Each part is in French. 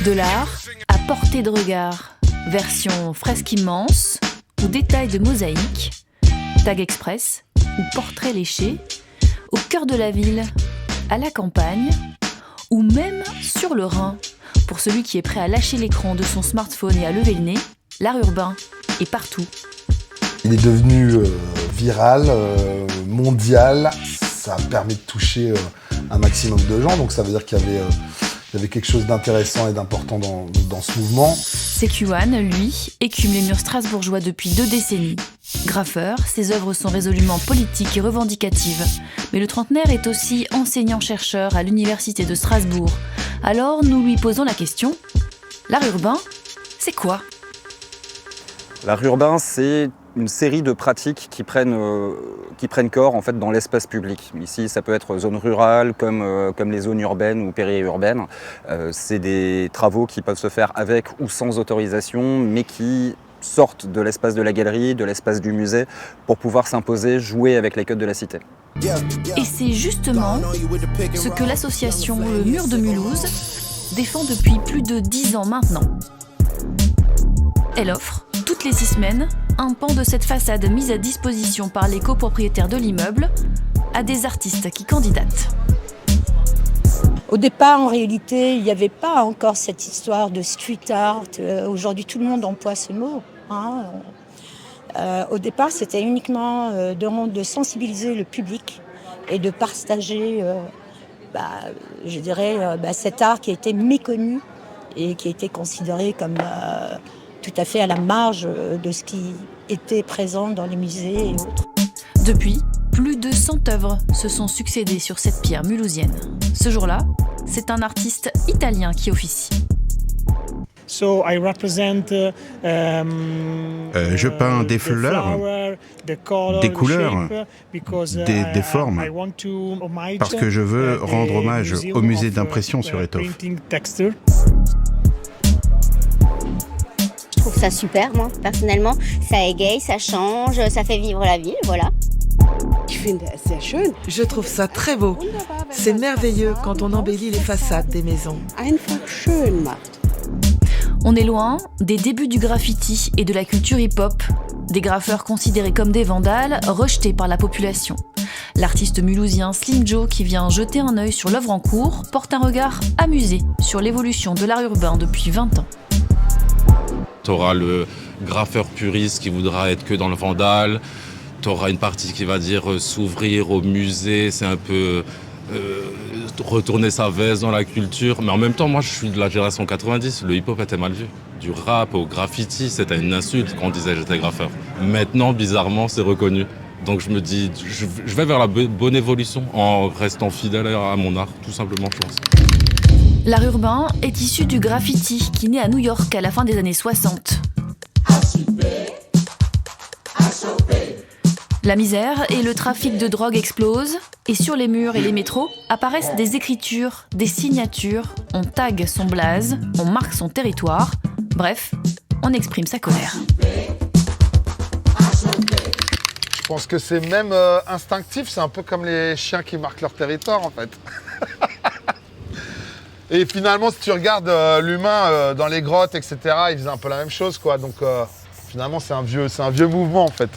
De l'art à portée de regard, version fresque immense ou détail de mosaïque, tag express ou portrait léché, au cœur de la ville, à la campagne ou même sur le Rhin. Pour celui qui est prêt à lâcher l'écran de son smartphone et à lever le nez, l'art urbain est partout. Il est devenu viral, mondial, ça permet de toucher un maximum de gens, donc ça veut dire qu'il y avait quelque chose d'intéressant et d'important dans ce mouvement. CQ1, lui, écume les murs strasbourgeois depuis 2 décennies. Graffeur, ses œuvres sont résolument politiques et revendicatives. Mais le trentenaire est aussi enseignant-chercheur à l'université de Strasbourg. Alors nous lui posons la question, l'art urbain, c'est quoi ? L'art urbain, c'est une série de pratiques qui prennent corps en fait, dans l'espace public. Ici, ça peut être zone rurale, comme les zones urbaines ou périurbaines. C'est des travaux qui peuvent se faire avec ou sans autorisation, mais qui sortent de l'espace de la galerie, de l'espace du musée, pour pouvoir s'imposer, jouer avec les codes de la cité. Et c'est justement ce que l'association Le Mur de Mulhouse défend depuis plus de 10 ans maintenant. Elle offre, toutes les 6 semaines, un pan de cette façade mise à disposition par les copropriétaires de l'immeuble à des artistes qui candidatent. Au départ, en réalité, il n'y avait pas encore cette histoire de street art. Aujourd'hui, tout le monde emploie ce mot. Au départ, c'était uniquement de sensibiliser le public et de partager, cet art qui a été méconnu et qui a été considéré comme tout à fait à la marge de ce qui était présent dans les musées et autres. Depuis, plus de 100 œuvres se sont succédées sur cette pierre mulhousienne. Ce jour-là, c'est un artiste italien qui officie. Je peins des fleurs, des couleurs, des formes, parce que je veux rendre hommage au musée d'impression sur étoffe. Je trouve ça super, moi, personnellement. Ça égaye, ça change, ça fait vivre la ville, voilà. Je trouve ça très beau. C'est merveilleux quand on embellit les façades des maisons. On est loin des débuts du graffiti et de la culture hip-hop, des graffeurs considérés comme des vandales, rejetés par la population. L'artiste mulhousien Slim Joe, qui vient jeter un œil sur l'œuvre en cours, porte un regard amusé sur l'évolution de l'art urbain depuis 20 ans. Tu auras le graffeur puriste qui voudra être que dans le vandal. Tu auras une partie qui va dire s'ouvrir au musée, c'est un peu retourner sa veste dans la culture. Mais en même temps, moi, je suis de la génération 90. Le hip-hop était mal vu. Du rap au graffiti, c'était une insulte quand on disait j'étais graffeur. Maintenant, bizarrement, c'est reconnu. Donc je me dis, je vais vers la bonne évolution en restant fidèle à mon art, tout simplement, je pense. L'art urbain est issu du graffiti qui naît à New York à la fin des années 60. La misère et le trafic de drogue explosent et sur les murs et les métros apparaissent des écritures, des signatures, on tague son blaze, on marque son territoire, bref, on exprime sa colère. Je pense que c'est même instinctif, c'est un peu comme les chiens qui marquent leur territoire en fait. Et finalement, si tu regardes l'humain dans les grottes, etc., il faisait un peu la même chose, quoi. Donc finalement, c'est un vieux mouvement en fait.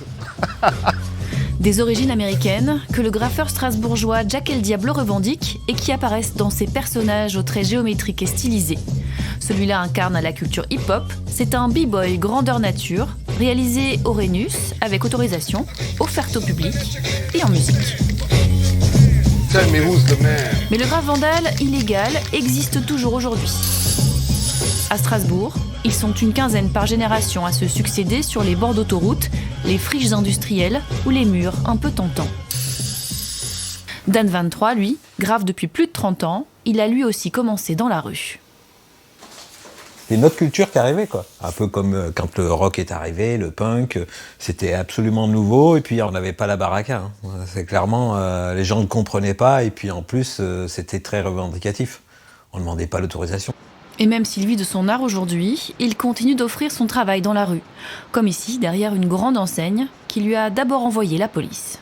Des origines américaines que le graffeur strasbourgeois Jack El Diablo revendique et qui apparaissent dans ses personnages aux traits géométriques et stylisés. Celui-là incarne la culture hip-hop, c'est un b-boy grandeur nature, réalisé au Rhenus, avec autorisation, offerte au public et en musique. Mais le graphe vandal illégal existe toujours aujourd'hui. À Strasbourg, ils sont une quinzaine par génération à se succéder sur les bords d'autoroute, les friches industrielles ou les murs un peu tentants. Dan 23, lui, grave depuis plus de 30 ans, il a lui aussi commencé dans la rue. C'est une autre culture qui arrivait, quoi. Un peu comme quand le rock est arrivé, le punk, c'était absolument nouveau, et puis on n'avait pas la baraka. Hein. C'est clairement, les gens ne comprenaient pas, et puis en plus, c'était très revendicatif. On ne demandait pas l'autorisation. Et même s'il vit de son art aujourd'hui, il continue d'offrir son travail dans la rue. Comme ici, derrière une grande enseigne qui lui a d'abord envoyé la police.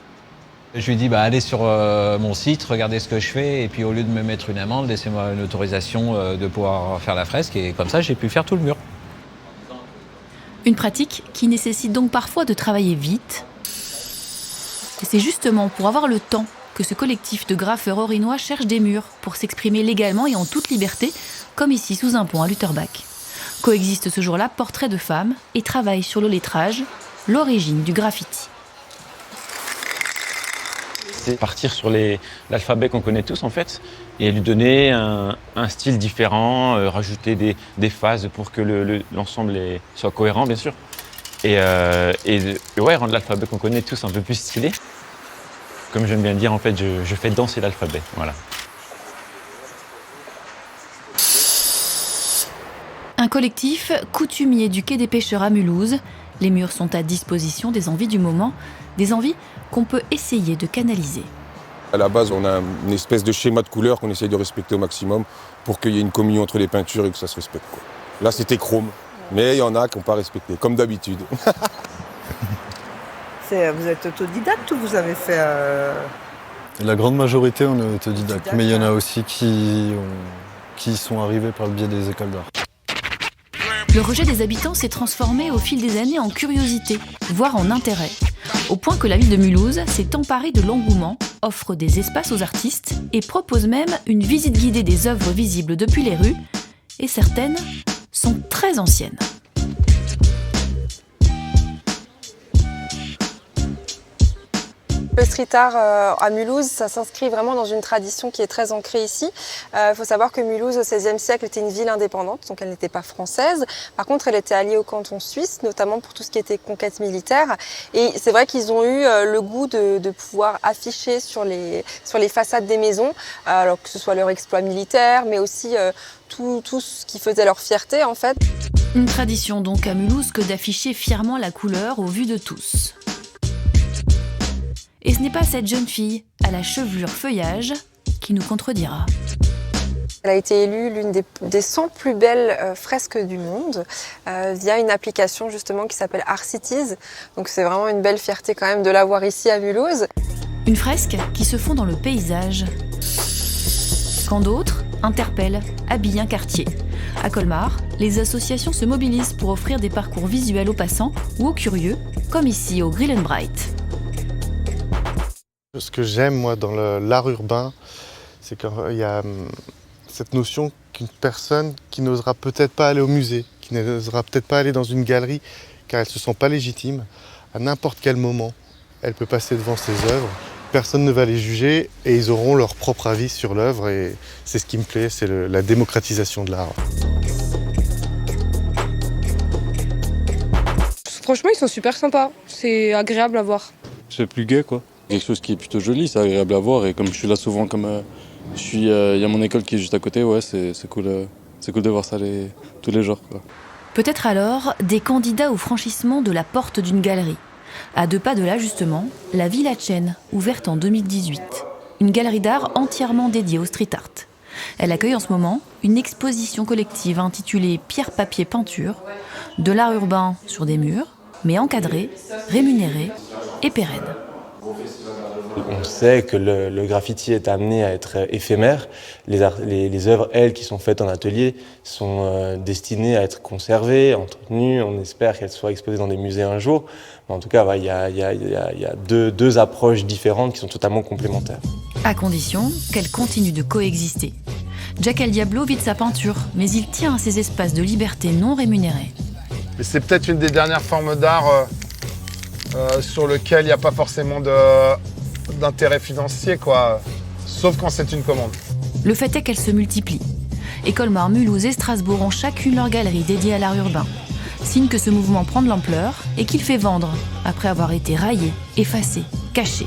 Je lui dis allez sur mon site, regardez ce que je fais, et puis au lieu de me mettre une amende, laissez-moi une autorisation de pouvoir faire la fresque, et comme ça j'ai pu faire tout le mur. Une pratique qui nécessite donc parfois de travailler vite. Et c'est justement pour avoir le temps que ce collectif de graffeurs orinois cherche des murs pour s'exprimer légalement et en toute liberté, comme ici sous un pont à Lutterbach. Coexistent ce jour-là portraits de femmes et travaillent sur le lettrage, l'origine du graffiti. C'est partir sur l'alphabet qu'on connaît tous en fait et lui donner un style différent, rajouter des phases pour que l'ensemble soit cohérent bien sûr et rendre l'alphabet qu'on connaît tous un peu plus stylé. Comme j'aime bien dire en fait, je fais danser l'alphabet, voilà. Un collectif coutumier du quai des pêcheurs à Mulhouse. Les murs sont à disposition des envies du moment, des envies qu'on peut essayer de canaliser. À la base, on a une espèce de schéma de couleurs qu'on essaye de respecter au maximum pour qu'il y ait une communion entre les peintures et que ça se respecte, quoi. Là, c'était chrome, mais il y en a qui n'ont pas respecté, comme d'habitude. Vous êtes autodidacte ou vous avez fait... La grande majorité, on est autodidacte, mais il y en a aussi qui sont arrivés par le biais des écoles d'art. Le rejet des habitants s'est transformé au fil des années en curiosité, voire en intérêt. Au point que la ville de Mulhouse s'est emparée de l'engouement, offre des espaces aux artistes et propose même une visite guidée des œuvres visibles depuis les rues. Et certaines sont très anciennes. Le street art à Mulhouse, ça s'inscrit vraiment dans une tradition qui est très ancrée ici. Il faut savoir que Mulhouse, au XVIe siècle, était une ville indépendante, donc elle n'était pas française. Par contre, elle était alliée au canton suisse, notamment pour tout ce qui était conquête militaire. Et c'est vrai qu'ils ont eu le goût de pouvoir afficher sur les façades des maisons, alors que ce soit leur exploit militaire, mais aussi tout ce qui faisait leur fierté, en fait. Une tradition donc à Mulhouse que d'afficher fièrement la couleur aux vues de tous. Et ce n'est pas cette jeune fille, à la chevelure feuillage, qui nous contredira. Elle a été élue l'une des 100 plus belles fresques du monde via une application justement qui s'appelle Art Cities. Donc c'est vraiment une belle fierté quand même de l'avoir ici à Mulhouse. Une fresque qui se fond dans le paysage. Quand d'autres interpellent, habillent un quartier. À Colmar, les associations se mobilisent pour offrir des parcours visuels aux passants ou aux curieux, comme ici au Grill & Bright. Ce que j'aime, moi, dans l'art urbain, c'est qu'il y a cette notion qu'une personne qui n'osera peut-être pas aller au musée, qui n'osera peut-être pas aller dans une galerie, car elle ne se sent pas légitime, à n'importe quel moment, elle peut passer devant ses œuvres. Personne ne va les juger et ils auront leur propre avis sur l'œuvre. Et c'est ce qui me plaît, c'est la démocratisation de l'art. Franchement, ils sont super sympas. C'est agréable à voir. C'est plus gai, quoi. Quelque chose qui est plutôt joli, c'est agréable à voir. Et comme je suis là souvent, il y a mon école qui est juste à côté, ouais, c'est cool de voir ça tous les jours, quoi. Peut-être alors des candidats au franchissement de la porte d'une galerie. À 2 pas de là, justement, la Villa Chêne, ouverte en 2018. Une galerie d'art entièrement dédiée au street art. Elle accueille en ce moment une exposition collective intitulée Pierre, papier, peinture, de l'art urbain sur des murs, mais encadré, rémunéré et pérenne. On sait que le graffiti est amené à être éphémère. Les œuvres, elles, qui sont faites en atelier, sont destinées à être conservées, entretenues. On espère qu'elles soient exposées dans des musées un jour. Mais en tout cas, il y a deux approches différentes qui sont totalement complémentaires. À condition qu'elles continuent de coexister. Jack El Diablo vide sa peinture, mais il tient à ces espaces de liberté non rémunérés. Mais c'est peut-être une des dernières formes d'art sur lequel il n'y a pas forcément d'intérêt financier, quoi. Sauf quand c'est une commande. Le fait est qu'elles se multiplient. Et Colmar, Mulhouse et Strasbourg ont chacune leur galerie dédiée à l'art urbain. Signe que ce mouvement prend de l'ampleur et qu'il fait vendre, après avoir été raillé, effacé, caché.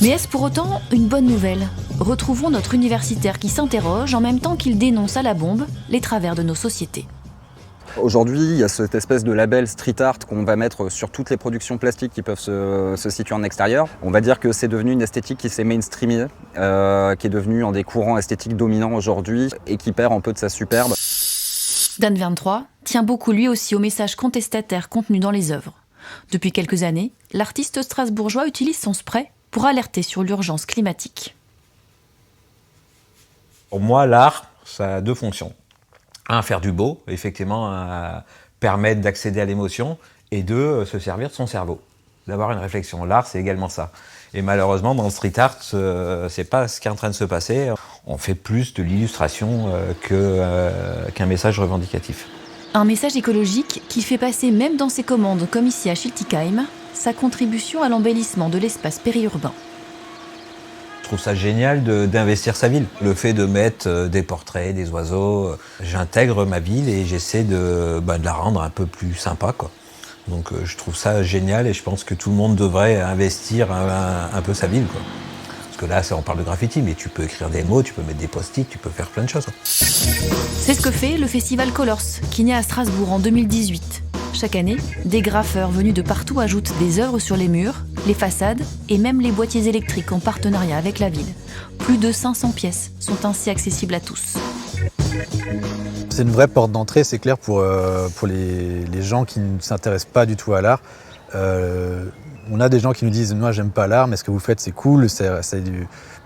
Mais est-ce pour autant une bonne nouvelle ? Retrouvons notre universitaire qui s'interroge en même temps qu'il dénonce à la bombe les travers de nos sociétés. Aujourd'hui, il y a cette espèce de label street art qu'on va mettre sur toutes les productions plastiques qui peuvent se situer en extérieur. On va dire que c'est devenu une esthétique qui s'est mainstreamée, qui est devenue un des courants esthétiques dominants aujourd'hui et qui perd un peu de sa superbe. Dan 23 tient beaucoup lui aussi au message contestataire contenu dans les œuvres. Depuis quelques années, l'artiste strasbourgeois utilise son spray pour alerter sur l'urgence climatique. Pour moi, l'art, ça a 2 fonctions. 1, faire du beau, effectivement, permettre d'accéder à l'émotion, et 2, se servir de son cerveau, d'avoir une réflexion. L'art, c'est également ça. Et malheureusement, dans le street art, c'est pas ce qui est en train de se passer. On fait plus de l'illustration qu'un message revendicatif. Un message écologique qui fait passer, même dans ses commandes, comme ici à Schiltigheim, sa contribution à l'embellissement de l'espace périurbain. Je trouve ça génial d'investir sa ville. Le fait de mettre des portraits, des oiseaux, j'intègre ma ville et j'essaie de la rendre un peu plus sympa, quoi. Donc je trouve ça génial et je pense que tout le monde devrait investir un peu sa ville, quoi. Parce que là, on parle de graffiti, mais tu peux écrire des mots, tu peux mettre des post-it, tu peux faire plein de choses. C'est ce que fait le festival Colors, qui naît à Strasbourg en 2018. Chaque année, des graffeurs venus de partout ajoutent des œuvres sur les murs, les façades et même les boîtiers électriques en partenariat avec la ville. Plus de 500 pièces sont ainsi accessibles à tous. C'est une vraie porte d'entrée, c'est clair, pour les gens qui ne s'intéressent pas du tout à l'art. On a des gens qui nous disent « Moi, j'aime pas l'art, mais ce que vous faites, c'est cool. »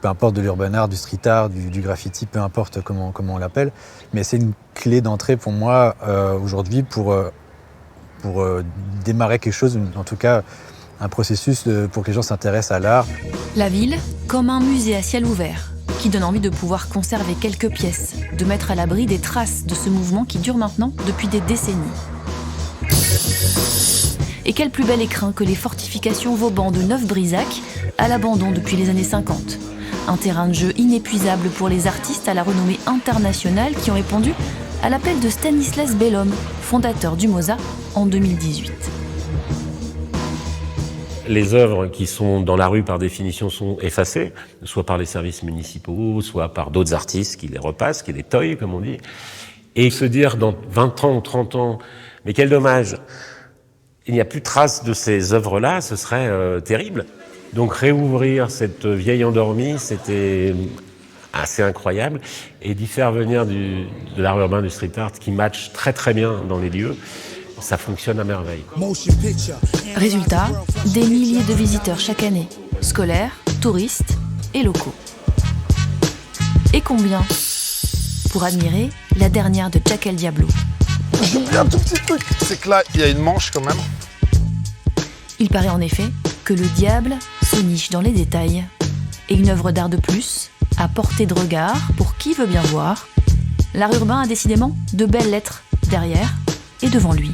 peu importe de l'urban art, du street art, du graffiti, peu importe comment on l'appelle. Mais c'est une clé d'entrée pour moi aujourd'hui pour démarrer quelque chose, en tout cas un processus pour que les gens s'intéressent à l'art. La ville, comme un musée à ciel ouvert, qui donne envie de pouvoir conserver quelques pièces, de mettre à l'abri des traces de ce mouvement qui dure maintenant depuis des décennies. Et quel plus bel écrin que les fortifications Vauban de Neuf-Brisac, à l'abandon depuis les années 50. Un terrain de jeu inépuisable pour les artistes à la renommée internationale qui ont répondu à l'appel de Stanislas Bellhomme, fondateur du MOSA, en 2018. Les œuvres qui sont dans la rue, par définition, sont effacées, soit par les services municipaux, soit par d'autres artistes qui les repassent, qui les toillent, comme on dit. Et se dire dans 20 ans ou 30 ans, mais quel dommage, il n'y a plus de traces de ces œuvres-là, ce serait terrible. Donc réouvrir cette vieille endormie, c'était assez incroyable. Et d'y faire venir de l'art urbain, du street art, qui match très très bien dans les lieux, ça fonctionne à merveille. Résultat, des milliers de visiteurs chaque année, scolaires, touristes et locaux. Et combien pour admirer la dernière de Jack El Diablo. J'oublie un tout petit truc, c'est que là, il y a une manche quand même. Il paraît en effet que le diable se niche dans les détails. Et une œuvre d'art de plus, à portée de regard pour qui veut bien voir. L'art urbain a décidément de belles lettres derrière et devant lui.